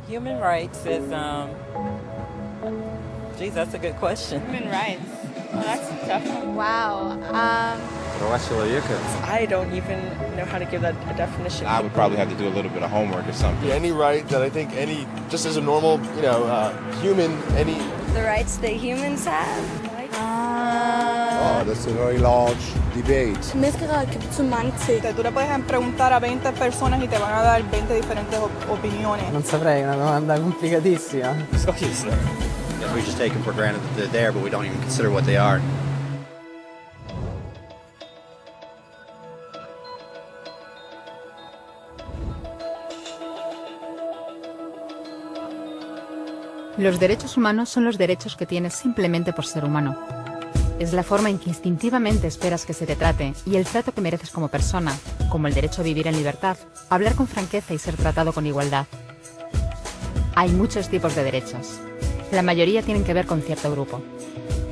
Human rights is, geez, that's a good question. Human rights. Well, that's a tough one. Wow. I don't even know how to give that a definition. I would probably have to do a little bit of homework or something. Any right that I think just as a normal, human, any... The rights that humans have. Oh, that's a very large debate. Tú le puedes preguntar a 20 personas y te van a dar 20 diferentes opiniones. Non saprei, è una domanda complicatissima. We just take them for granted that they're there, but we don't even consider what they are. Los derechos humanos son los derechos que tienes simplemente por ser humano. Es la forma en que instintivamente esperas que se te trate y el trato que mereces como persona, como el derecho a vivir en libertad, hablar con franqueza y ser tratado con igualdad. Hay muchos tipos de derechos. La mayoría tienen que ver con cierto grupo.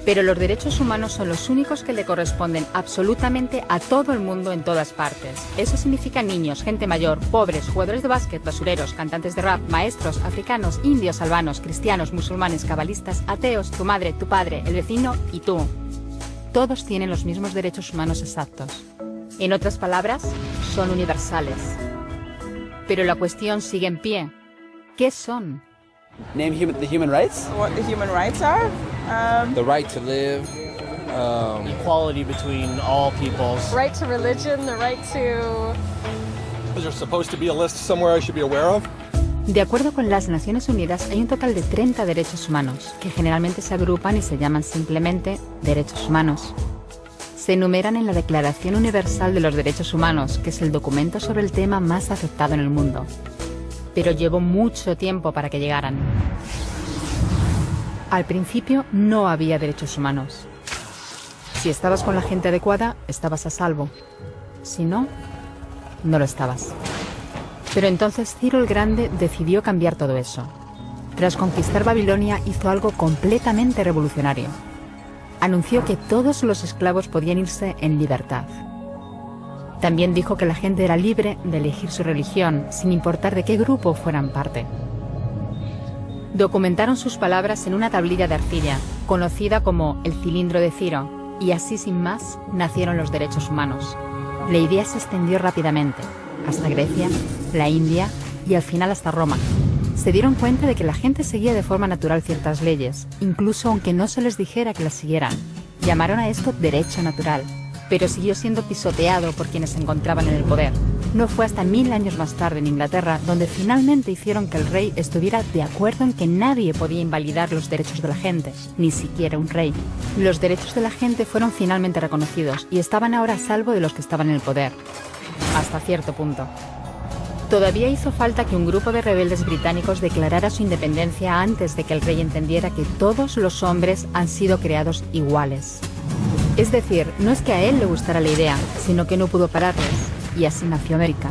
Pero los derechos humanos son los únicos que le corresponden absolutamente a todo el mundo en todas partes. Eso significa niños, gente mayor, pobres, jugadores de básquet, basureros, cantantes de rap, maestros, africanos, indios, albanos, cristianos, musulmanes, cabalistas, ateos, tu madre, tu padre, el vecino y tú. Todos tienen los mismos derechos humanos exactos. En otras palabras, son universales. Pero la cuestión sigue en pie. ¿Qué son? Name the human rights? What the human rights are? The right to live. Equality between all peoples. Right to religion, the right to... Is there supposed to be a list somewhere I should be aware of? De acuerdo con las Naciones Unidas, hay un total de 30 derechos humanos, que generalmente se agrupan y se llaman simplemente derechos humanos. Se enumeran en la Declaración Universal de los Derechos Humanos, que es el documento sobre el tema más aceptado en el mundo. Pero llevó mucho tiempo para que llegaran. Al principio no había derechos humanos. Si estabas con la gente adecuada, estabas a salvo. Si no, no lo estabas. Pero entonces Ciro el Grande decidió cambiar todo eso. Tras conquistar Babilonia hizo algo completamente revolucionario. Anunció que todos los esclavos podían irse en libertad. También dijo que la gente era libre de elegir su religión, sin importar de qué grupo fueran parte. Documentaron sus palabras en una tablilla de arcilla, conocida como el cilindro de Ciro, y así sin más nacieron los derechos humanos. La idea se extendió rápidamente, hasta Grecia, la India y al final hasta Roma. Se dieron cuenta de que la gente seguía de forma natural ciertas leyes, incluso aunque no se les dijera que las siguieran. Llamaron a esto derecho natural, pero siguió siendo pisoteado por quienes se encontraban en el poder. No fue hasta 1000 años más tarde en Inglaterra donde finalmente hicieron que el rey estuviera de acuerdo en que nadie podía invalidar los derechos de la gente, ni siquiera un rey. Los derechos de la gente fueron finalmente reconocidos y estaban ahora a salvo de los que estaban en el poder. Hasta cierto punto. Todavía hizo falta que un grupo de rebeldes británicos declarara su independencia antes de que el rey entendiera que todos los hombres han sido creados iguales. Es decir, no es que a él le gustara la idea, sino que no pudo pararles, y así nació América.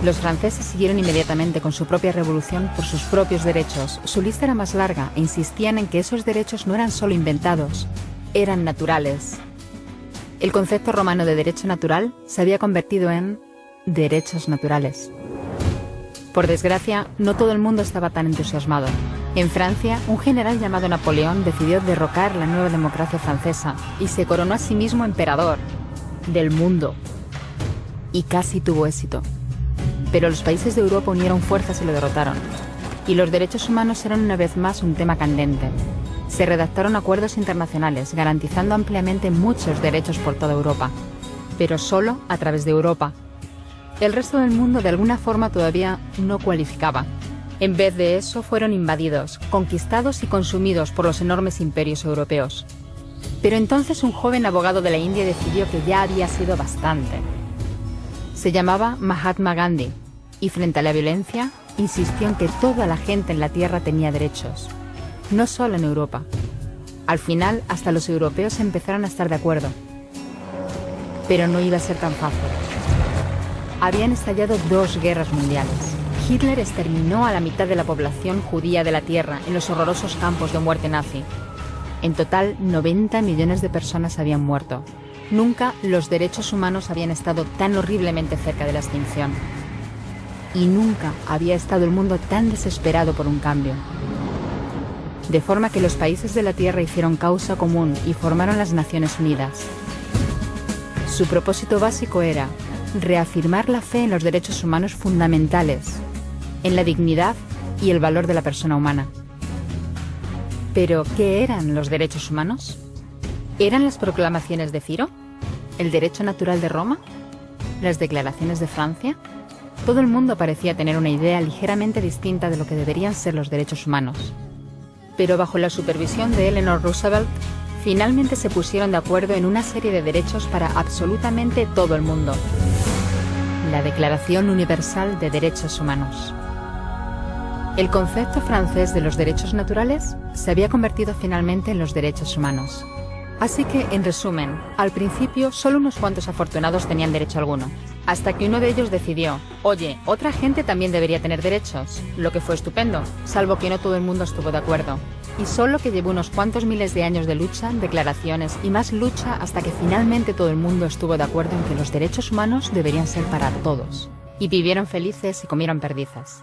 Los franceses siguieron inmediatamente con su propia revolución por sus propios derechos. Su lista era más larga e insistían en que esos derechos no eran solo inventados, eran naturales. El concepto romano de derecho natural se había convertido en derechos naturales. Por desgracia, no todo el mundo estaba tan entusiasmado. En Francia, un general llamado Napoleón decidió derrocar la nueva democracia francesa y se coronó a sí mismo emperador del mundo. Y casi tuvo éxito. Pero los países de Europa unieron fuerzas y lo derrotaron. Y los derechos humanos eran una vez más un tema candente. Se redactaron acuerdos internacionales garantizando ampliamente muchos derechos por toda Europa, pero solo a través de Europa. El resto del mundo de alguna forma todavía no cualificaba. En vez de eso fueron invadidos, conquistados y consumidos por los enormes imperios europeos. Pero entonces un joven abogado de la India decidió que ya había sido bastante. Se llamaba Mahatma Gandhi y frente a la violencia insistió en que toda la gente en la tierra tenía derechos. No solo en Europa. Al final, hasta los europeos empezaron a estar de acuerdo. Pero no iba a ser tan fácil. Habían estallado 2 guerras mundiales. Hitler exterminó a la mitad de la población judía de la Tierra en los horrorosos campos de muerte nazi. En total, 90 millones de personas habían muerto. Nunca los derechos humanos habían estado tan horriblemente cerca de la extinción. y nunca había estado el mundo tan desesperado por un cambio. De forma que los países de la Tierra hicieron causa común y formaron las Naciones Unidas. Su propósito básico era reafirmar la fe en los derechos humanos fundamentales, en la dignidad y el valor de la persona humana. ¿Pero qué eran los derechos humanos? ¿Eran las proclamaciones de Ciro? ¿El derecho natural de Roma? ¿Las declaraciones de Francia? Todo el mundo parecía tener una idea ligeramente distinta de lo que deberían ser los derechos humanos. Pero bajo la supervisión de Eleanor Roosevelt, finalmente se pusieron de acuerdo en una serie de derechos para absolutamente todo el mundo. La Declaración Universal de Derechos Humanos. El concepto francés de los derechos naturales se había convertido finalmente en los derechos humanos. Así que, en resumen, al principio solo unos cuantos afortunados tenían derecho alguno, hasta que uno de ellos decidió, oye, otra gente también debería tener derechos, lo que fue estupendo, salvo que no todo el mundo estuvo de acuerdo. Y solo que llevó unos cuantos miles de años de lucha, declaraciones y más lucha hasta que finalmente todo el mundo estuvo de acuerdo en que los derechos humanos deberían ser para todos. Y vivieron felices y comieron perdices.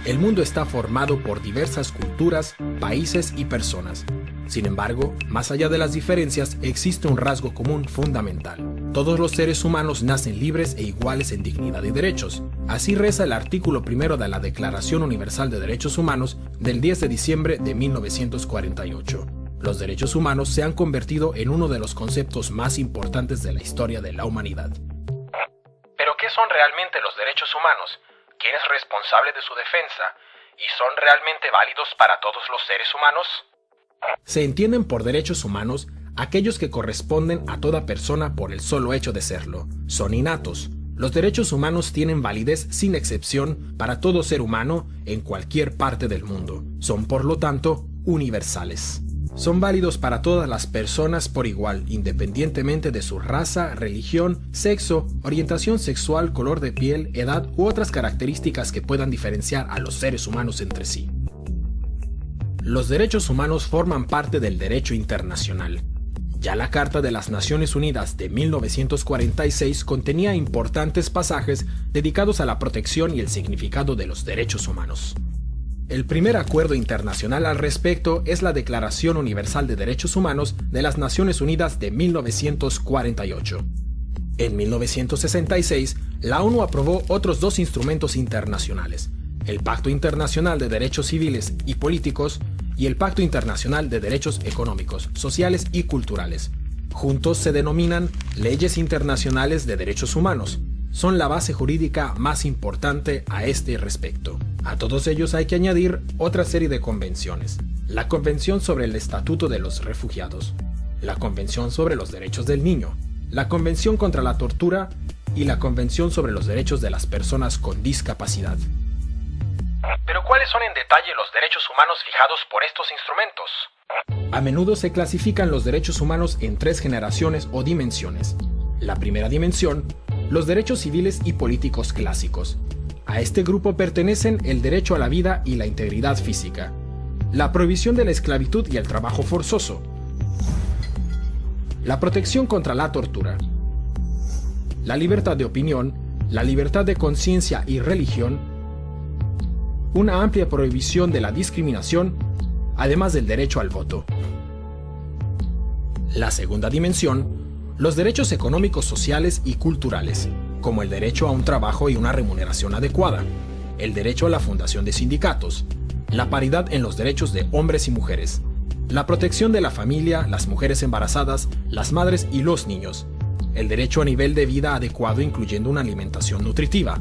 El mundo está formado por diversas culturas, países y personas. Sin embargo, más allá de las diferencias, existe un rasgo común fundamental. Todos los seres humanos nacen libres e iguales en dignidad y derechos. Así reza el artículo 1 de la Declaración Universal de Derechos Humanos del 10 de diciembre de 1948. Los derechos humanos se han convertido en uno de los conceptos más importantes de la historia de la humanidad. ¿Pero qué son realmente los derechos humanos? ¿Quién es responsable de su defensa? ¿Y son realmente válidos para todos los seres humanos? Se entienden por derechos humanos aquellos que corresponden a toda persona por el solo hecho de serlo. Son innatos. Los derechos humanos tienen validez sin excepción para todo ser humano en cualquier parte del mundo. Son, por lo tanto, universales. Son válidos para todas las personas por igual, independientemente de su raza, religión, sexo, orientación sexual, color de piel, edad u otras características que puedan diferenciar a los seres humanos entre sí. Los derechos humanos forman parte del derecho internacional. Ya la Carta de las Naciones Unidas de 1946 contenía importantes pasajes dedicados a la protección y el significado de los derechos humanos. El primer acuerdo internacional al respecto es la Declaración Universal de Derechos Humanos de las Naciones Unidas de 1948. En 1966, la ONU aprobó otros dos instrumentos internacionales, el Pacto Internacional de Derechos Civiles y Políticos y el Pacto Internacional de Derechos Económicos, Sociales y Culturales. Juntos se denominan Leyes Internacionales de Derechos Humanos. Son la base jurídica más importante a este respecto. A todos ellos hay que añadir otra serie de convenciones. La Convención sobre el Estatuto de los Refugiados, la Convención sobre los Derechos del Niño, la Convención contra la Tortura y la Convención sobre los Derechos de las Personas con Discapacidad. ¿Pero cuáles son en detalle los derechos humanos fijados por estos instrumentos? A menudo se clasifican los derechos humanos en 3 generaciones o dimensiones. La primera dimensión, los derechos civiles y políticos clásicos. A este grupo pertenecen el derecho a la vida y la integridad física, la prohibición de la esclavitud y el trabajo forzoso, la protección contra la tortura, la libertad de opinión, la libertad de conciencia y religión, una amplia prohibición de la discriminación, además del derecho al voto. La segunda dimensión, los derechos económicos, sociales y culturales, como el derecho a un trabajo y una remuneración adecuada, el derecho a la fundación de sindicatos, la paridad en los derechos de hombres y mujeres, la protección de la familia, las mujeres embarazadas, las madres y los niños, el derecho a nivel de vida adecuado incluyendo una alimentación nutritiva,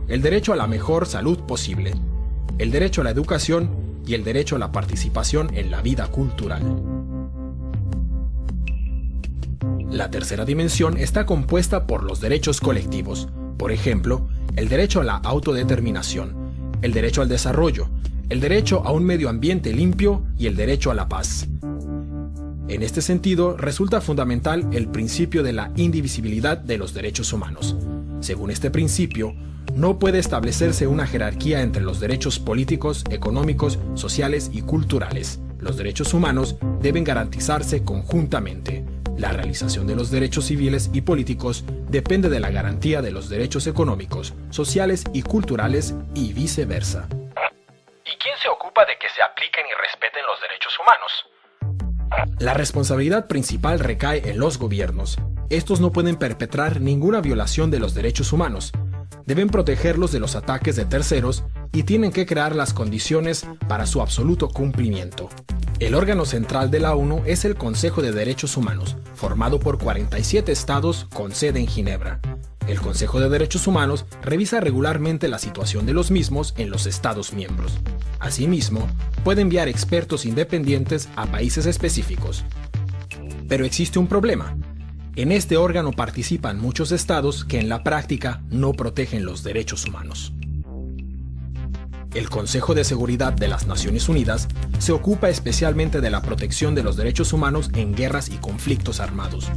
el derecho a la mejor salud posible, el derecho a la educación y el derecho a la participación en la vida cultural. La tercera dimensión está compuesta por los derechos colectivos, por ejemplo, el derecho a la autodeterminación, el derecho al desarrollo, el derecho a un medio ambiente limpio y el derecho a la paz. En este sentido, resulta fundamental el principio de la indivisibilidad de los derechos humanos. Según este principio, no puede establecerse una jerarquía entre los derechos políticos, económicos, sociales y culturales. Los derechos humanos deben garantizarse conjuntamente. La realización de los derechos civiles y políticos depende de la garantía de los derechos económicos, sociales y culturales y viceversa. ¿Y quién se ocupa de que se apliquen y respeten los derechos humanos? La responsabilidad principal recae en los gobiernos. Estos no pueden perpetrar ninguna violación de los derechos humanos. Deben protegerlos de los ataques de terceros y tienen que crear las condiciones para su absoluto cumplimiento. El órgano central de la ONU es el Consejo de Derechos Humanos, formado por 47 estados con sede en Ginebra. El Consejo de Derechos Humanos revisa regularmente la situación de los mismos en los estados miembros. Asimismo, puede enviar expertos independientes a países específicos. Pero existe un problema. En este órgano participan muchos estados que en la práctica no protegen los derechos humanos. El Consejo de Seguridad de las Naciones Unidas se ocupa especialmente de la protección de los derechos humanos en guerras y conflictos armados.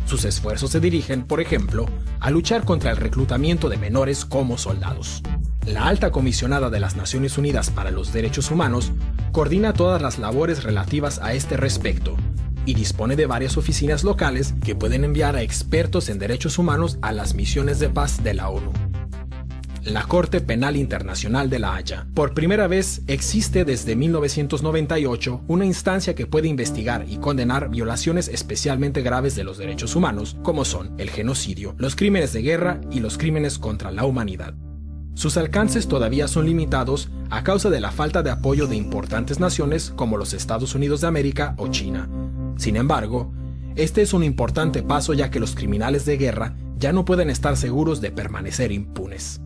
Sus esfuerzos se dirigen, por ejemplo, a luchar contra el reclutamiento de menores como soldados. La Alta Comisionada de las Naciones Unidas para los Derechos Humanos coordina todas las labores relativas a este respecto y dispone de varias oficinas locales que pueden enviar a expertos en derechos humanos a las misiones de paz de la ONU. La Corte Penal Internacional de La Haya. Por primera vez existe desde 1998 una instancia que puede investigar y condenar violaciones especialmente graves de los derechos humanos, como son el genocidio, los crímenes de guerra y los crímenes contra la humanidad. Sus alcances todavía son limitados a causa de la falta de apoyo de importantes naciones como los Estados Unidos de América o China. Sin embargo, este es un importante paso ya que los criminales de guerra ya no pueden estar seguros de permanecer impunes.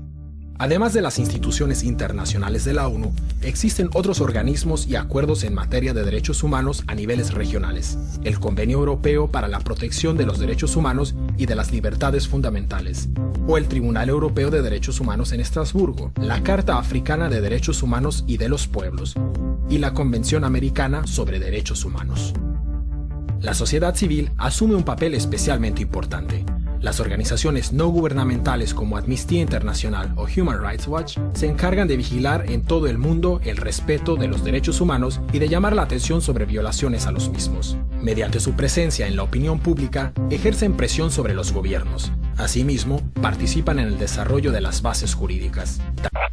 Además de las instituciones internacionales de la ONU, existen otros organismos y acuerdos en materia de derechos humanos a niveles regionales. El Convenio Europeo para la Protección de los Derechos Humanos y de las Libertades Fundamentales, o el Tribunal Europeo de Derechos Humanos en Estrasburgo, la Carta Africana de Derechos Humanos y de los Pueblos, y la Convención Americana sobre Derechos Humanos. La sociedad civil asume un papel especialmente importante. Las organizaciones no gubernamentales como Amnistía Internacional o Human Rights Watch se encargan de vigilar en todo el mundo el respeto de los derechos humanos y de llamar la atención sobre violaciones a los mismos. Mediante su presencia en la opinión pública, ejercen presión sobre los gobiernos. Asimismo, participan en el desarrollo de las bases jurídicas.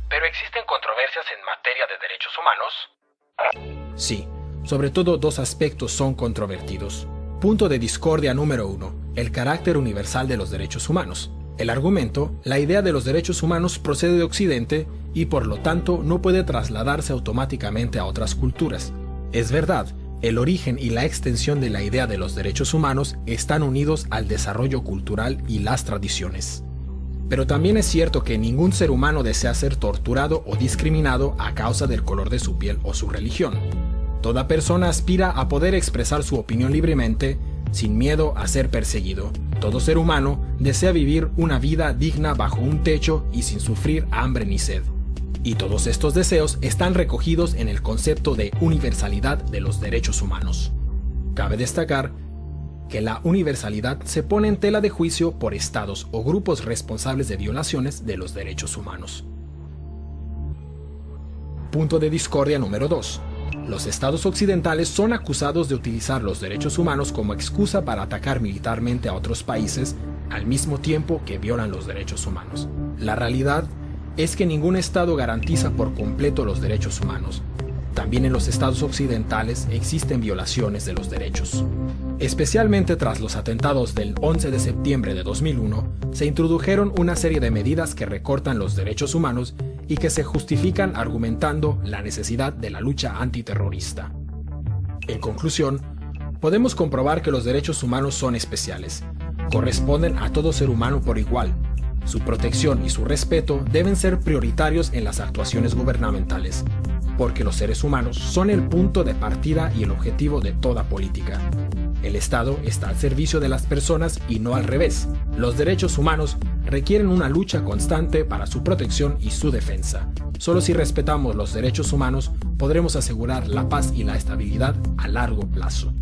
¿Pero existen controversias en materia de derechos humanos? Sí, sobre todo dos aspectos son controvertidos. Punto de discordia número 1. El carácter universal de los derechos humanos. El argumento, la idea de los derechos humanos procede de Occidente y por lo tanto no puede trasladarse automáticamente a otras culturas. Es verdad, el origen y la extensión de la idea de los derechos humanos están unidos al desarrollo cultural y las tradiciones. Pero también es cierto que ningún ser humano desea ser torturado o discriminado a causa del color de su piel o su religión. Toda persona aspira a poder expresar su opinión libremente, sin miedo a ser perseguido. Todo ser humano desea vivir una vida digna bajo un techo y sin sufrir hambre ni sed. Y todos estos deseos están recogidos en el concepto de universalidad de los derechos humanos. Cabe destacar que la universalidad se pone en tela de juicio por estados o grupos responsables de violaciones de los derechos humanos. Punto de discordia número 2. Los estados occidentales son acusados de utilizar los derechos humanos como excusa para atacar militarmente a otros países al mismo tiempo que violan los derechos humanos. La realidad es que ningún estado garantiza por completo los derechos humanos. También en los estados occidentales existen violaciones de los derechos. Especialmente tras los atentados del 11 de septiembre de 2001, se introdujeron una serie de medidas que recortan los derechos humanos y que se justifican argumentando la necesidad de la lucha antiterrorista. En conclusión, podemos comprobar que los derechos humanos son especiales. Corresponden a todo ser humano por igual. Su protección y su respeto deben ser prioritarios en las actuaciones gubernamentales, porque los seres humanos son el punto de partida y el objetivo de toda política. El Estado está al servicio de las personas y no al revés. Los derechos humanos requieren una lucha constante para su protección y su defensa. Solo si respetamos los derechos humanos podremos asegurar la paz y la estabilidad a largo plazo.